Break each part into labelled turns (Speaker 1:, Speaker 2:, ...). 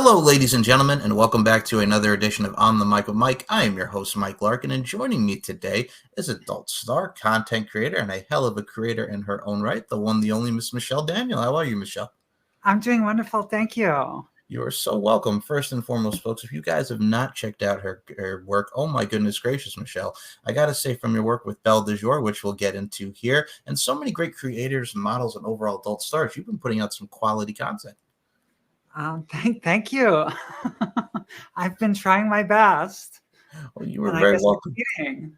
Speaker 1: Hello, ladies and gentlemen, and welcome back to another edition of On the Mic with Mike. I am your host, Mike Larkin, and joining me today is adult star, content creator, and a hell of a creator in her own right, the one, the only Miss Michelle Danielle. How are you, Michelle?
Speaker 2: I'm doing wonderful. Thank you.
Speaker 1: You are so welcome. First and foremost, folks, if you guys have not checked out her work, oh my goodness gracious, Michelle, I got to say from your work with Belle de Jour, which we'll get into here, and so many great creators, models, and overall adult stars, you've been putting out some quality content.
Speaker 2: Thank you. I've been trying my best,
Speaker 1: Well, you were
Speaker 2: and I
Speaker 1: very
Speaker 2: guess
Speaker 1: welcome.
Speaker 2: succeeding.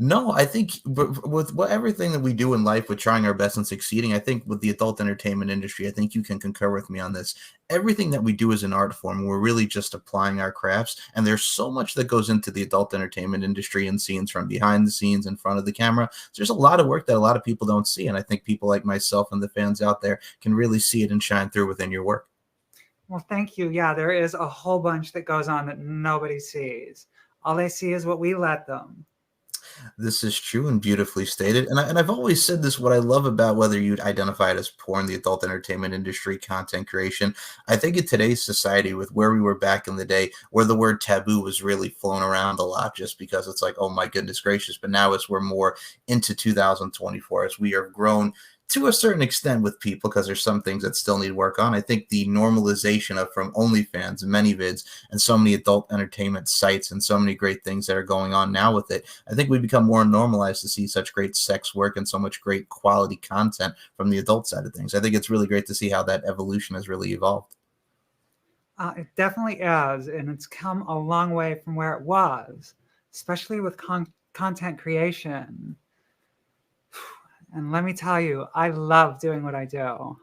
Speaker 1: No, I think with everything that we do in life, with trying our best and succeeding, I think with the adult entertainment industry, I think you can concur with me on this. Everything that we do is an art form. We're really just applying our crafts, and there's so much that goes into the adult entertainment industry and scenes from behind the scenes, in front of the camera. There's a lot of work that a lot of people don't see, and I think people like myself and the fans out there can really see it and shine through within your work.
Speaker 2: Well, thank you. Yeah, there is a whole bunch that goes on that nobody sees. All they see is what we let them.
Speaker 1: This is true and beautifully stated. And I've always said this, what I love about whether you'd identify it as porn, the adult entertainment industry, content creation, I think in today's society, with where we were back in the day, where the word taboo was really flown around a lot, just because it's like, oh my goodness gracious. But now as we're more into 2024, as we are grown to a certain extent with people, because there's some things that still need work on. I think the normalization of from OnlyFans and ManyVids and so many adult entertainment sites and so many great things that are going on now with it, I think we become more normalized to see such great sex work and so much great quality content from the adult side of things. I think it's really great to see how that evolution has really evolved.
Speaker 2: It definitely is, and it's come a long way from where it was, especially with content creation. And let me tell you, I love doing what I do.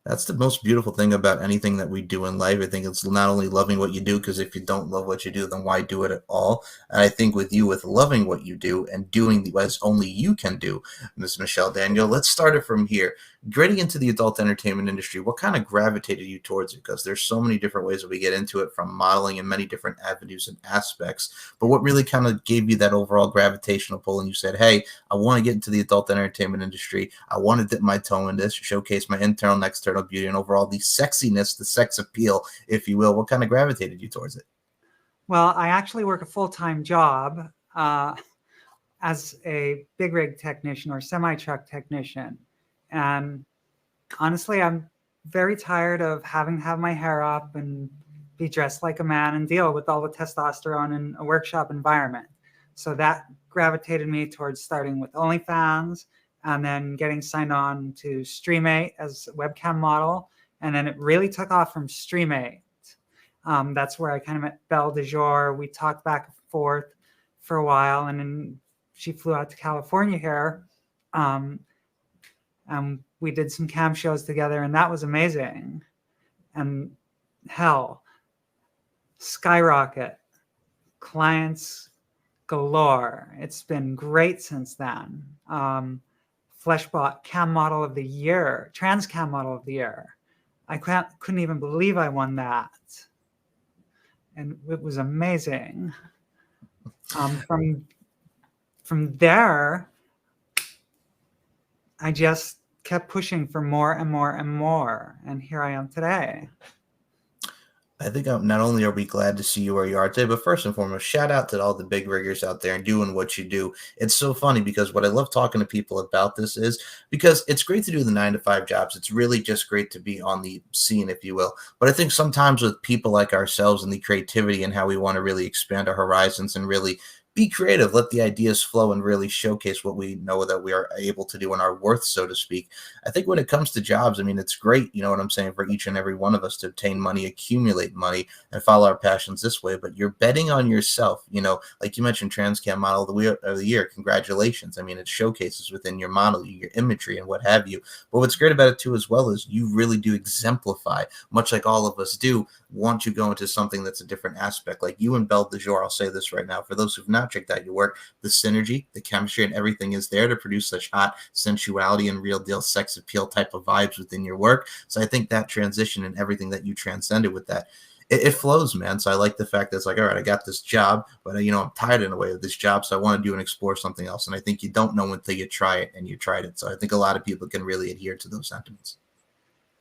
Speaker 1: That's the most beautiful thing about anything that we do in life. I think it's not only loving what you do, because if you don't love what you do, then why do it at all? And I think with you, with loving what you do and doing what only you can do, Miss Michelle Danielle, let's start it from here. Getting into the adult entertainment industry, what kind of gravitated you towards it? Because there's so many different ways that we get into it, from modeling and many different avenues and aspects. But what really kind of gave you that overall gravitational pull, and you said, hey, I want to get into the adult entertainment industry. I want to dip my toe in this, showcase my internal and external beauty, and overall the sexiness, the sex appeal, if you will. What kind of gravitated you towards it?
Speaker 2: Well, I actually work a full-time job as a big rig technician or semi-truck technician. And honestly, I'm very tired of having to have my hair up and be dressed like a man and deal with all the testosterone in a workshop environment. So that gravitated me towards starting with OnlyFans and then getting signed on to Stream8 as a webcam model. And then it really took off from Stream8. That's where I kind of met Belle de Jour. We talked back and forth for a while, and then she flew out to California here. And we did some cam shows together, and that was amazing. And hell, skyrocket, clients galore. It's been great since then. Fleshbot Cam Model of the Year, Trans Cam Model of the Year. I couldn't even believe I won that. And it was amazing. From there, I just kept pushing for more and more and more. And here I am today.
Speaker 1: I think not only are we glad to see you where you are today, but first and foremost, shout out to all the big riggers out there and doing what you do. It's so funny, because what I love talking to people about this is because it's great to do the 9-to-5 jobs. It's really just great to be on the scene, if you will. But I think sometimes with people like ourselves and the creativity and how we want to really expand our horizons and really be creative, let the ideas flow, and really showcase what we know that we are able to do in our worth, so to speak. I think when it comes to jobs, I mean, it's great, you know what I'm saying, for each and every one of us to obtain money, accumulate money, and follow our passions this way. But you're betting on yourself, you know, like you mentioned, Transcam Model of the Year. Congratulations. I mean, it showcases within your model, your imagery, and what have you. But what's great about it too, as well, is you really do exemplify, much like all of us do, want to go into something that's a different aspect. Like you and Belle de Jour, I'll say this right now, for those who've not checked out your work, the synergy, the chemistry, and everything is there to produce such hot sensuality and real deal sex appeal type of vibes within your work. So I think that transition and everything that you transcended with that, it flows, man. So I like the fact that it's like, all right, I got this job, but you know, I'm tired in a way of this job, so I want to do and explore something else. And I think you don't know until you try it, and you tried it. So I think a lot of people can really adhere to those sentiments.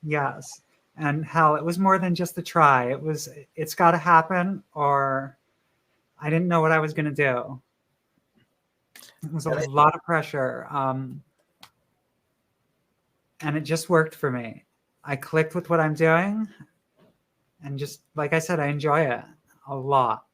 Speaker 2: Yes. And hell, it was more than just a try. It's got to happen, or I didn't know what I was going to do. It was a
Speaker 1: And
Speaker 2: lot of pressure. And it just worked for me. I clicked with what I'm doing. And just like I said, I enjoy it a lot.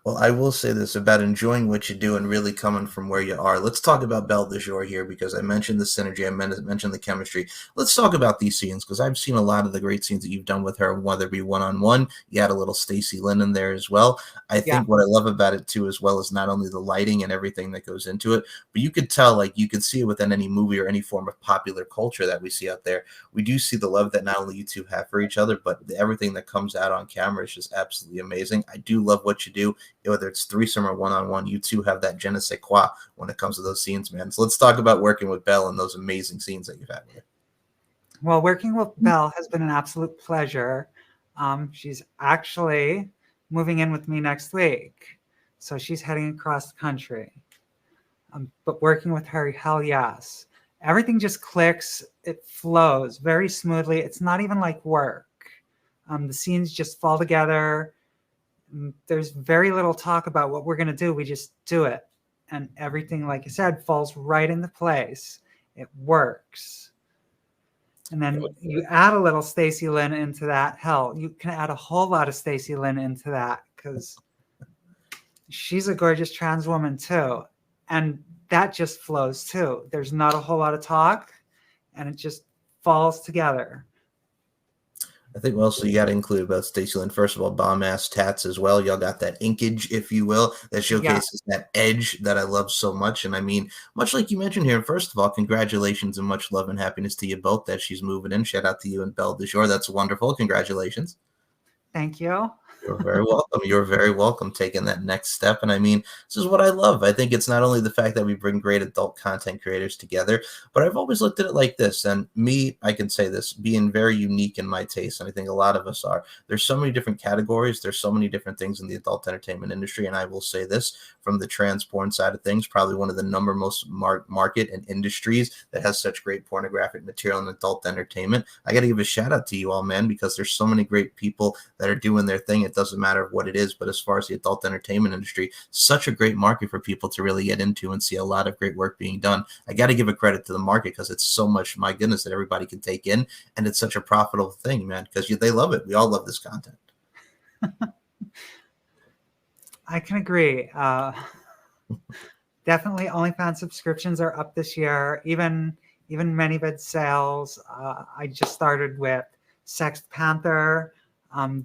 Speaker 1: Well, I will say this about enjoying what you do and really coming from where you are. Let's talk about Belle de Jour here because I mentioned the synergy, mentioned the chemistry. Let's talk about these scenes because I've seen a lot of the great scenes that you've done with her, whether it be one on one. You had a little Stacey Lynn in there as well. I
Speaker 2: Yeah.
Speaker 1: think what I love about it too, as well, is not only the lighting and everything that goes into it, but you could tell, like you could see it within any movie or any form of popular culture that we see out there. We do see the love that not only you two have for each other, but everything that comes out on camera is just absolutely amazing. I do love what you do, whether it's threesome or one-on-one. You two have that je ne sais quoi when it comes to those scenes, man. So let's talk about working with Belle and those amazing scenes that you've had with her.
Speaker 2: Well, working with Belle has been an absolute pleasure. She's actually moving in with me next week. So she's heading across the country. But working with her, hell yes. Everything just clicks. It flows very smoothly. It's not even like work. The scenes just fall together. There's very little talk about what we're going to do. We just do it. And everything, like I said, falls right into place. It works. And then you add a little Stacey Lynn into that. Hell, you can add a whole lot of Stacey Lynn into that because she's a gorgeous trans woman too. And that just flows too. There's not a whole lot of talk and it just falls together.
Speaker 1: I think also you got to include about Stacey Lynn. First of all, bomb ass tats as well. Y'all got that inkage, if you will, that
Speaker 2: Yeah.
Speaker 1: showcases that edge that I love so much. And I mean, much like you mentioned here, first of all, congratulations and much love and happiness to you both that she's moving in. Shout out to you and Belle de Jour. That's wonderful. Congratulations.
Speaker 2: Thank you.
Speaker 1: You're very welcome. You're very welcome taking that next step. And I mean, this is what I love. I think it's not only the fact that we bring great adult content creators together, but I've always looked at it like this. And me, I can say this, being very unique in my taste, and I think a lot of us are. There's so many different categories. There's so many different things in the adult entertainment industry. And I will say this, from the trans porn side of things, probably one of the number most market and industries that has such great pornographic material and adult entertainment. I got to give a shout out to you all, man, because there's so many great people that are doing their thing. It doesn't matter what it is, but as far as the adult entertainment industry, such a great market for people to really get into and see a lot of great work being done. I got to give a credit to the market because it's so much, my goodness, that everybody can take in, and it's such a profitable thing, man, because they love it. We all love this content.
Speaker 2: I can agree. Definitely OnlyFans subscriptions are up this year. Even ManyVid sales. I just started with Sex Panther.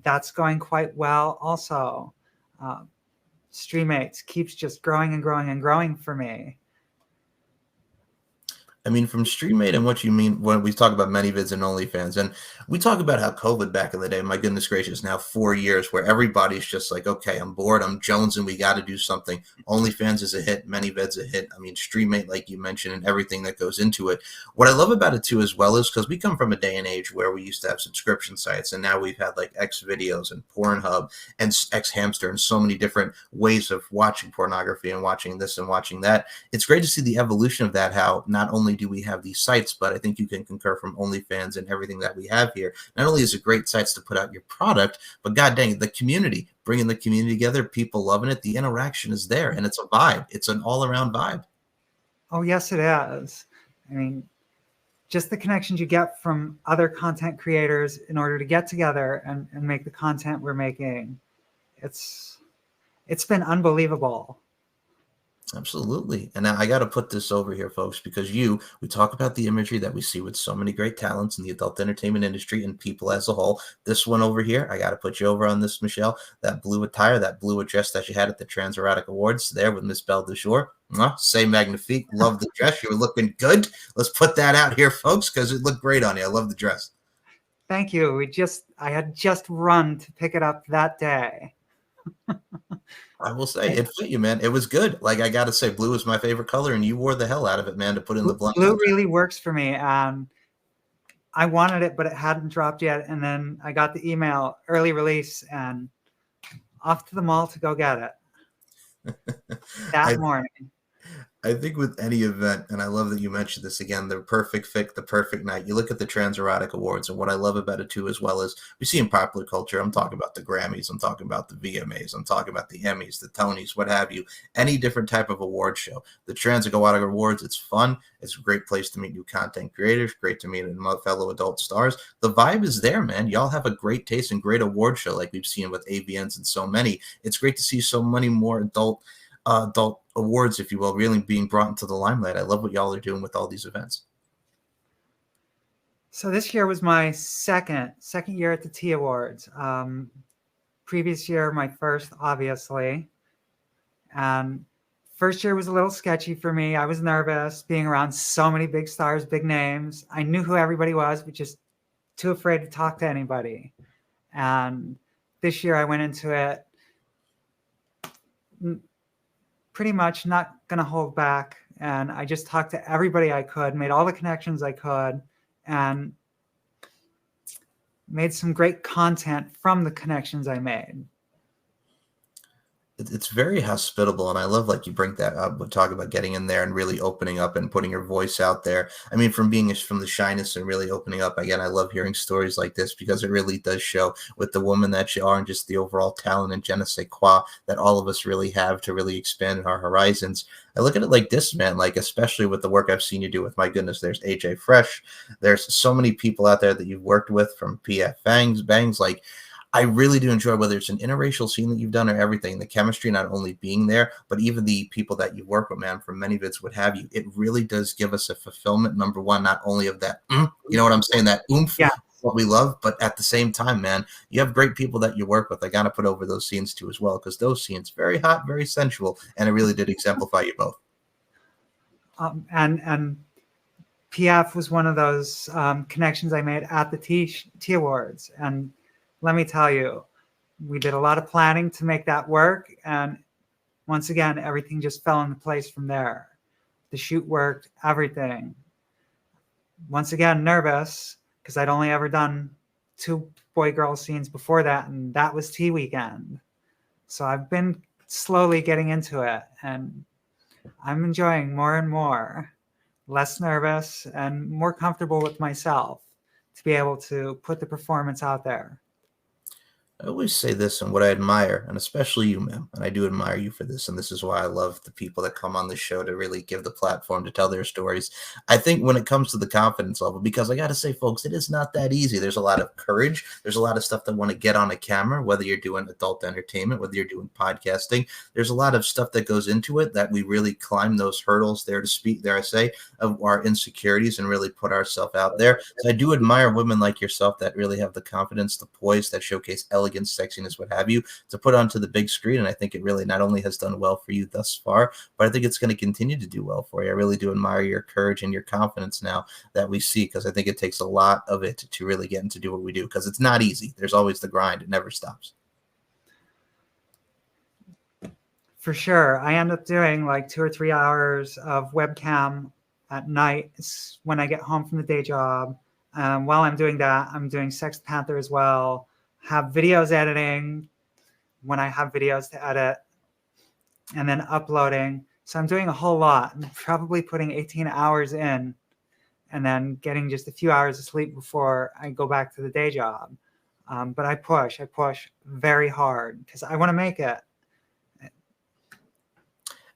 Speaker 2: That's going quite well. Also, Streamates keeps just growing and growing and growing for me.
Speaker 1: I mean, from StreamMate and what you mean when we talk about ManyVids and OnlyFans, and we talk about how COVID back in the day, my goodness gracious, now 4 years where everybody's just like, okay, I'm bored, I'm jonesing, we got to do something. OnlyFans is a hit, ManyVids a hit. I mean, StreamMate, like you mentioned, and everything that goes into it. What I love about it too, as well, is because we come from a day and age where we used to have subscription sites, and now we've had like X videos and Pornhub and X Hamster and so many different ways of watching pornography and watching this and watching that. It's great to see the evolution of that, how not only do we have these sites, but I think you can concur from OnlyFans and everything that we have here. Not only is it great sites to put out your product, but god dang, the community, bringing the community together, people loving it, the interaction is there, and it's a vibe. It's an all-around vibe.
Speaker 2: Oh, yes, it is. I mean, just the connections you get from other content creators in order to get together and make the content we're making. It's been unbelievable.
Speaker 1: Absolutely. And now I got to put this over here, folks, because we talk about the imagery that we see with so many great talents in the adult entertainment industry and people as a whole. This one over here, I got to put you over on this, Michelle. That blue attire, that blue dress that you had at the Trans Erotic Awards there with Miss Belle de Jour. Say magnifique. Love the dress. You were looking good. Let's put that out here, folks, because it looked great on you. I love the dress.
Speaker 2: Thank you. I had just run to pick it up that day.
Speaker 1: I will say it fit you, man. It was good. Like I got to say, blue is my favorite color, and you wore the hell out of it, man, to put in the blunt.
Speaker 2: Blue really works for me. I wanted it, but it hadn't dropped yet. And then I got the email early release and off to the mall to go get it that morning.
Speaker 1: I think with any event, and I love that you mentioned this again, the perfect fit, the perfect night. You look at the Trans Erotic Awards, and what I love about it too, as well as we see in popular culture, I'm talking about the Grammys, I'm talking about the VMAs, I'm talking about the Emmys, the Tonys, what have you, any different type of award show. The Trans Erotic Awards, it's fun. It's a great place to meet new content creators, great to meet fellow adult stars. The vibe is there, man. Y'all have a great taste and great award show like we've seen with AVNs and so many. It's great to see so many more adult awards, if you will, really being brought into the limelight. I love what y'all are doing with all these events.
Speaker 2: So this year was my second year at the T Awards. Previous year, my first, obviously. And first year was a little sketchy for me. I was nervous being around so many big stars, big names. I knew who everybody was, but just too afraid to talk to anybody. And this year I went into it pretty much not going to hold back. And I just talked to everybody I could, made all the connections I could, and made some great content from the connections I made.
Speaker 1: It's very hospitable, and I love like you bring that up, but talk about getting in there and really opening up and putting your voice out there. I mean, from the shyness and really opening up again, I love hearing stories like this because it really does show with the woman that you are and just the overall talent and je ne sais quoi that all of us really have to really expand our horizons. I look at it like this, man, like especially with the work I've seen you do with, my goodness, there's AJ Fresh, there's so many people out there that you've worked with from PF Bangs, like I really do enjoy whether it's an interracial scene that you've done or everything, the chemistry not only being there, but even the people that you work with, man, from many vids, what have you. It really does give us a fulfillment, number one, not only of that, you know what I'm saying, that oomph,
Speaker 2: Yeah.
Speaker 1: what we love, but at the same time, man, you have great people that you work with. I got to put over those scenes too as well, because those scenes, very hot, very sensual, and it really did exemplify you both.
Speaker 2: And PF was one of those connections I made at the T Awards. And let me tell you, we did a lot of planning to make that work. And once again, everything just fell into place from there. The shoot worked, everything. Once again, nervous because I'd only ever done 2 boy-girl scenes before that, and that was T Weekend. So I've been slowly getting into it, and I'm enjoying more and more. Less nervous and more comfortable with myself to be able to put the performance out there.
Speaker 1: I always say this, and what I admire, and especially you, ma'am, and I do admire you for this, and this is why I love the people that come on the show to really give the platform to tell their stories. I think when it comes to the confidence level, because I got to say, folks, it is not that easy. There's a lot of courage. There's a lot of stuff that want to get on a camera, whether you're doing adult entertainment, whether you're doing podcasting. There's a lot of stuff that goes into it that we really climb those hurdles there to speak, there I say, of our insecurities and really put ourselves out there. So I do admire women like yourself that really have the confidence, the poise, that showcase elegance, sexiness, what have you, to put onto the big screen. And I think it really not only has done well for you thus far, but I think it's going to continue to do well for you. I really do admire your courage and your confidence now that we see, because I think it takes a lot of it to really get into do what we do, because it's not easy. There's always the grind. It never stops.
Speaker 2: For sure. I end up doing like 2 or 3 hours of webcam at night when I get home from the day job. While I'm doing that, I'm doing Sex Panther as well, have videos editing when I have videos to edit, and then uploading. So I'm doing a whole lot. I'm probably putting 18 hours in and then getting just a few hours of sleep before I go back to the day job. But I push very hard because I want to make it.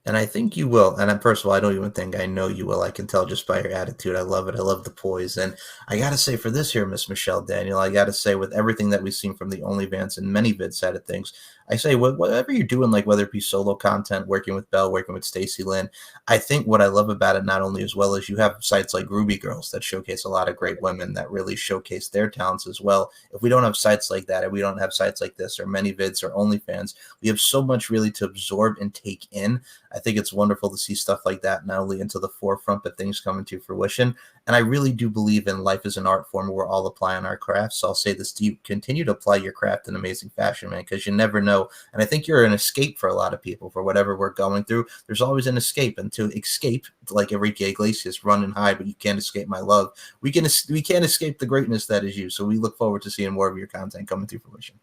Speaker 1: And I think you will. And first of all, I don't even think I know you will. I can tell just by your attitude. I love it. I love the poise. And I got to say for this here, Miss Michelle Danielle, I got to say with everything that we've seen from the OnlyFans and many vid side of things, I say whatever you're doing, like whether it be solo content, working with Belle, working with Stacey Lynn, I think what I love about it, not only as well as you have sites like Ruby Girls that showcase a lot of great women that really showcase their talents as well. If we don't have sites like that, and we don't have sites like this or many vids or OnlyFans, we have so much really to absorb and take in. I think it's wonderful to see stuff like that not only into the forefront, but things coming to fruition. And I really do believe in life as an art form where we're all applying our crafts. So I'll say this to you: continue to apply your craft in amazing fashion, man, because you never know. And I think you're an escape for a lot of people for whatever we're going through. There's always an escape, and to escape, like Enrique Iglesias, run and hide, but you can't escape my love. We can't escape the greatness that is you. So we look forward to seeing more of your content coming to fruition.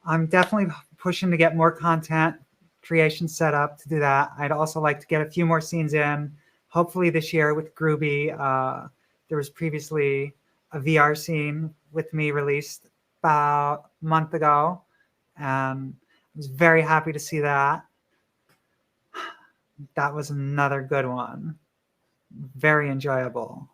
Speaker 2: I'm definitely pushing to get more content creation set up to do that. I'd also like to get a few more scenes in, hopefully this year with Groovy. There was previously a VR scene with me released about a month ago, and I was very happy to see that. That was another good one, very enjoyable.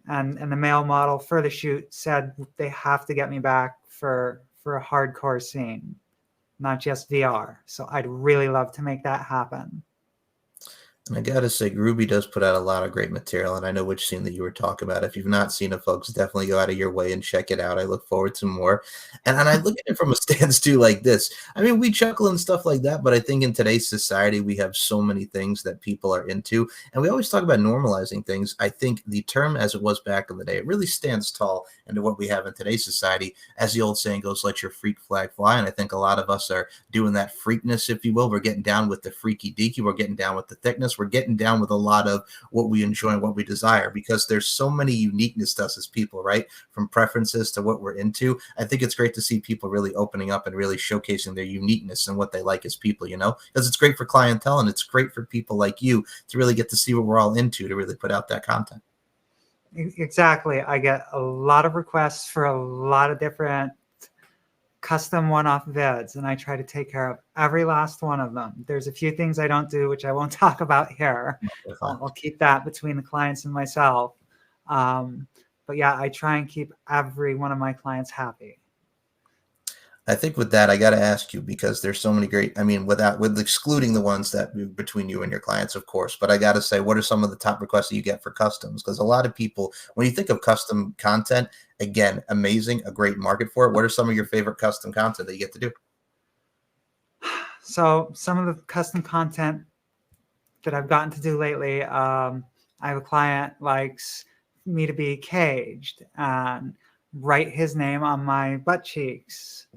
Speaker 2: And the male model for the shoot said they have to get me back for a hardcore scene, not just VR. So I'd really love to make that happen.
Speaker 1: And I gotta say, Ruby does put out a lot of great material, and I know which scene that you were talking about. If you've not seen it, folks, definitely go out of your way and check it out. I look forward to more. And I look at it from a stance too, like this. I mean, we chuckle and stuff like that, but I think in today's society, we have so many things that people are into, and we always talk about normalizing things. I think the term, as it was back in the day, it really stands tall into what we have in today's society. As the old saying goes, let your freak flag fly. And I think a lot of us are doing that freakness, if you will. We're getting down with the freaky deaky. We're getting down with the thickness. We're getting down with a lot of what we enjoy and what we desire, because there's so many uniqueness to us as people, right? From preferences to what we're into. I think it's great to see people really opening up and really showcasing their uniqueness and what they like as people, because it's great for clientele and it's great for people like you to really get to see what we're all into, to really put out that content.
Speaker 2: Exactly. I get a lot of requests for a lot of different custom one-off vids, and I try to take care of every last one of them. There's a few things I don't do, which I won't talk about here. I'll keep that between the clients and myself. But yeah, I try and keep every one of my clients happy.
Speaker 1: I think with that, I got to ask you, because there's so many great, I mean, with excluding the ones that between you and your clients, of course, but I got to say, what are some of the top requests that you get for customs? Because a lot of people, when you think of custom content, again, amazing, a great market for it. What are some of your favorite custom content that you get to do?
Speaker 2: So some of the custom content that I've gotten to do lately, I have a client likes me to be caged and write his name on my butt cheeks.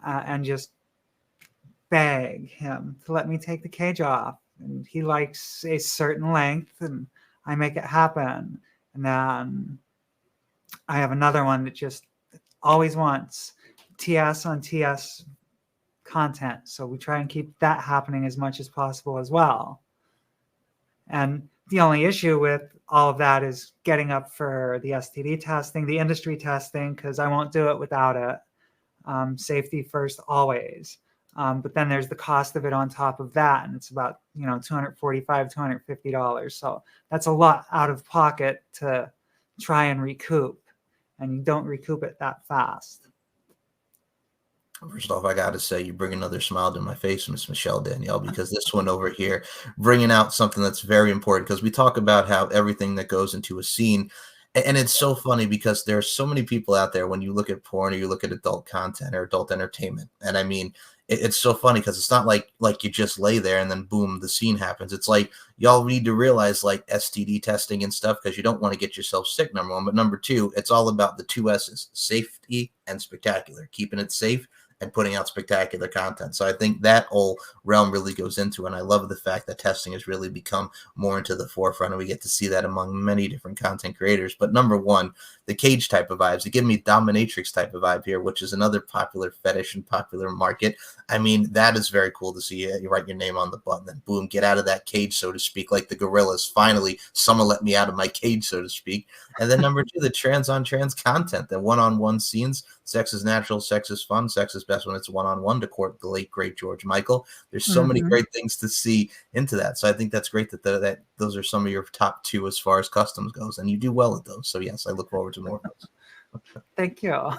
Speaker 2: And just beg him to let me take the cage off. And he likes a certain length, and I make it happen. And then I have another one that just always wants TS on TS content. So we try and keep that happening as much as possible as well. And the only issue with all of that is getting up for the STD testing, the industry testing, because I won't do it without it. Safety first always. But then there's the cost of it on top of that, and it's about $245, $250. So that's a lot out of pocket to try and recoup, and you don't recoup it that fast.
Speaker 1: First off, I got to say, you bring another smile to my face, Miss Michelle Danielle, because this one over here, bringing out something that's very important, because we talk about how everything that goes into a scene. And it's so funny because there's so many people out there, when you look at porn or you look at adult content or adult entertainment. And I mean, it's so funny because it's not like you just lay there and then boom, the scene happens. It's like y'all need to realize, like, STD testing and stuff, because you don't want to get yourself sick, number one. But number two, it's all about the two S's, safety and spectacular, keeping it safe and putting out spectacular content. So I think that whole realm really goes into it. And I love the fact that testing has really become more into the forefront, and we get to see that among many different content creators. But number one, the cage type of vibes, they give me dominatrix type of vibe here, which is another popular fetish and popular market. I mean, that is very cool to see. You write your name on the button, then boom, get out of that cage, so to speak, like the gorillas. Finally, someone let me out of my cage, so to speak. And then number two, the trans on trans content, the one-on-one scenes. Sex is natural, sex is fun, sex is best when it's one-on-one, to quote the late great George Michael. There's so many great things to see into that. So I think that's great that those are some of your top two as far as customs goes, and you do well at those. So yes, I look forward to more of those.
Speaker 2: Thank you.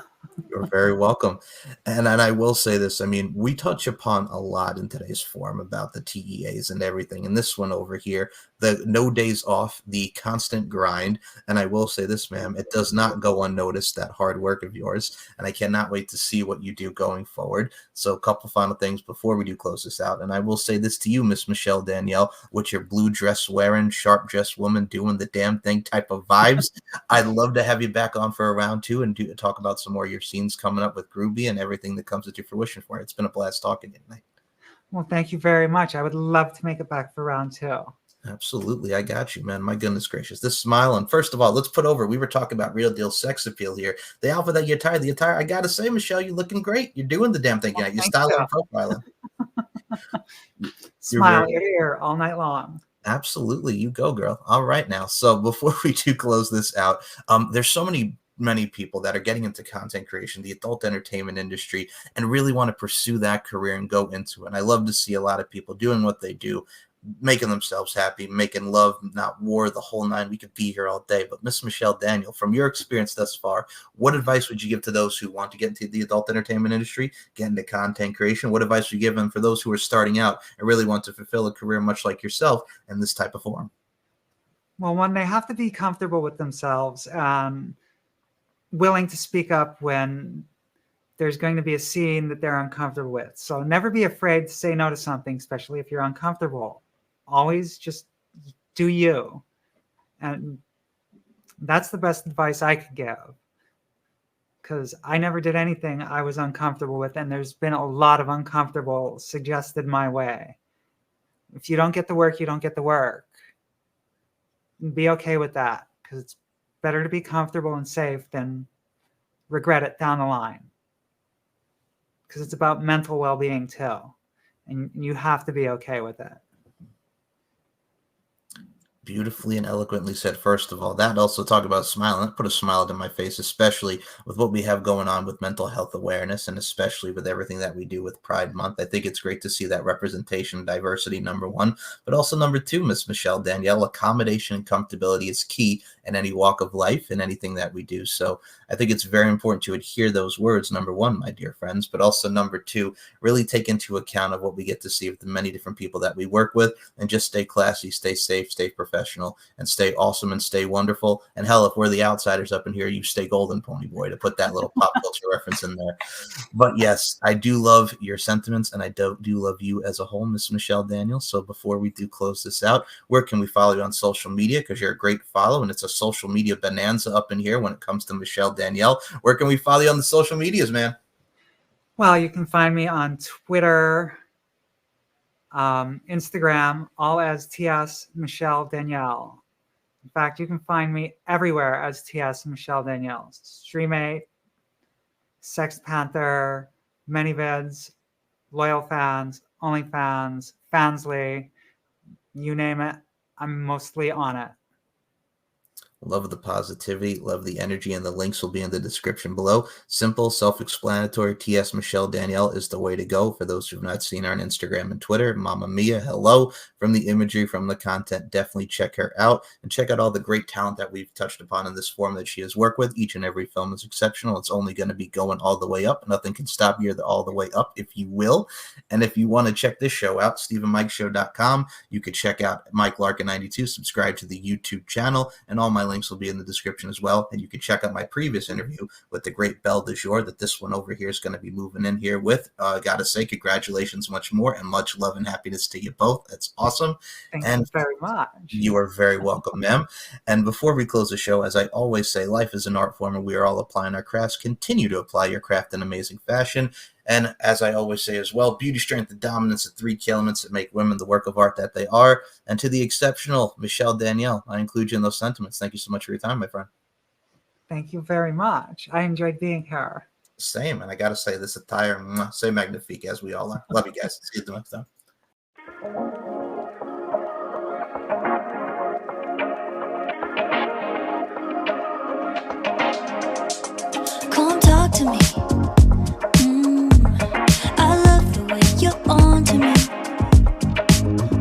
Speaker 1: You're very welcome. And I will say this, I mean, we touch upon a lot in today's forum about the TEAs and everything. And this one over here, the no days off, the constant grind. And I will say this, ma'am, it does not go unnoticed, that hard work of yours. And I cannot wait to see what you do going forward. So a couple final things before we do close this out. And I will say this to you, Miss Michelle Danielle, with your blue dress wearing, sharp dress woman doing the damn thing type of vibes. I'd love to have you back on for a round two and talk about some more of your scenes coming up with Groovy and everything that comes into fruition for it. It's been a blast talking to you tonight.
Speaker 2: Well, thank you very much. I would love to make it back for round two.
Speaker 1: Absolutely. I got you, man. My goodness gracious. This smile. And first of all, let's put over, we were talking about real deal sex appeal here. The outfit that the attire, I got to say, Michelle, you're looking great. You're doing the damn thing.
Speaker 2: Well,
Speaker 1: You're
Speaker 2: thank
Speaker 1: styling
Speaker 2: you.
Speaker 1: and profiling. You're
Speaker 2: Smile
Speaker 1: very
Speaker 2: ear to ear all night long.
Speaker 1: absolutely. You go, girl. All right now. So before we do close this out, there's so many people that are getting into content creation, the adult entertainment industry, and really want to pursue that career and go into it. And I love to see a lot of people doing what they do, making themselves happy, making love, not war, the whole nine. We could be here all day. But Miss Michelle Daniel, from your experience thus far, what advice would you give to those who want to get into the adult entertainment industry, get into content creation? What advice would you give them for those who are starting out and really want to fulfill a career much like yourself in this type of form?
Speaker 2: Well, one, they have to be comfortable with themselves and willing to speak up when there's going to be a scene that they're uncomfortable with. So never be afraid to say no to something, especially if you're uncomfortable. Always just do you. And that's the best advice I could give, because I never did anything I was uncomfortable with, and there's been a lot of uncomfortable suggested my way. If you don't get the work, you don't get the work. Be okay with that, because it's better to be comfortable and safe than regret it down the line. Because it's about mental well-being too, and you have to be okay with it.
Speaker 1: Beautifully and eloquently said. First of all, that also talk about smiling. That put a smile to my face, especially with what we have going on with mental health awareness, and especially with everything that we do with Pride Month. I think it's great to see that representation, diversity, number one, but also number two, Miss Michelle Danielle, accommodation and comfortability is key in any walk of life and anything that we do. So I think it's very important to adhere those words, number one, my dear friends, but also number two, really take into account of what we get to see with the many different people that we work with, and just stay classy, stay safe, stay professional, and stay awesome and stay wonderful. And hell, if we're the outsiders up in here, you stay golden, pony boy, to put that little pop culture reference in there. But yes, I do love your sentiments, and I do love you as a whole, Miss Michelle Daniel. So before we do close this out, where can we follow you on social media? Because you're a great follow, and it's a social media bonanza up in here when it comes to Michelle Danielle. Where can we follow you on the social medias, man?
Speaker 2: Well, you can find me on Twitter, Instagram, all as TS Michelle Danielle. In fact, you can find me everywhere as TS Michelle Danielle. Streammate, Sex Panther, ManyVids, Loyal Fans, OnlyFans, Fansly, you name it, I'm mostly on it.
Speaker 1: Love the positivity, love the energy, and the links will be in the description below. Simple, self-explanatory. TS Michelle Danielle is the way to go. For those who have not seen her on Instagram and Twitter, Mama Mia, hello. From the imagery, from the content, definitely check her out, and check out all the great talent that we've touched upon in this form that she has worked with. Each and every film is exceptional. It's only going to be going all the way up. Nothing can stop you all the way up, if you will. And if you want to check this show out, StephenMikeShow.com. You can check out Mike Larkin 92, subscribe to the YouTube channel, and all my links will be in the description as well. And you can check out my previous interview with the great Belle de Jour that this one over here is going to be moving in here with. Gotta say, congratulations much more, and much love and happiness to you both. That's awesome.
Speaker 2: Thank you very much.
Speaker 1: You are very welcome, ma'am. And before we close the show, as I always say, life is an art form, and we are all applying our crafts. Continue to apply your craft in amazing fashion. And as I always say as well, beauty, strength, and dominance are three key elements that make women the work of art that they are. And to the exceptional Michelle Danielle, I include you in those sentiments. Thank you so much for your time, my friend.
Speaker 2: Thank you very much. I enjoyed being here.
Speaker 1: Same. And I got to say, this attire, say magnifique, as we all are. Love you guys. See you next time.
Speaker 3: Come talk to me. I love the way you're on to me.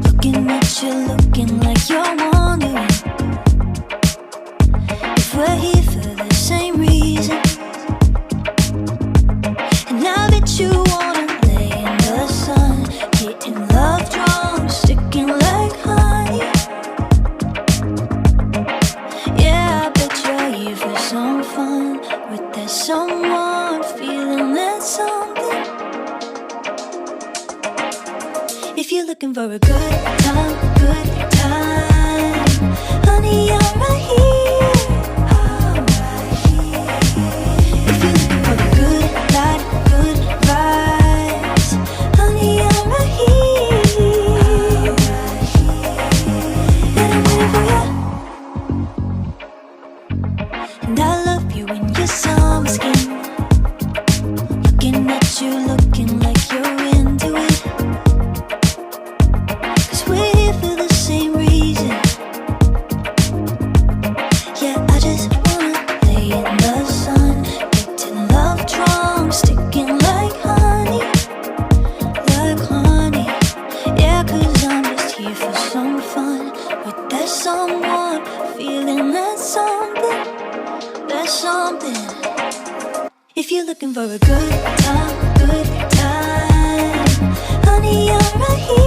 Speaker 3: Looking at you, looking like you're wondering if we're here for the same reason. And I bet you wanna lay in the sun, getting love drunk, sticking like honey. Yeah, I bet you're here for some fun with that someone, feeling that something. If you're looking for a good time, honey, I'm right here. If you're looking for the good life, good vibes, honey, I'm right here. And I'm waiting for you. And I love you in your summer skin. Looking at you, looking like you're into it. some fun with that someone, feeling that something, that something. If you're looking for a good time, honey, I'm right here.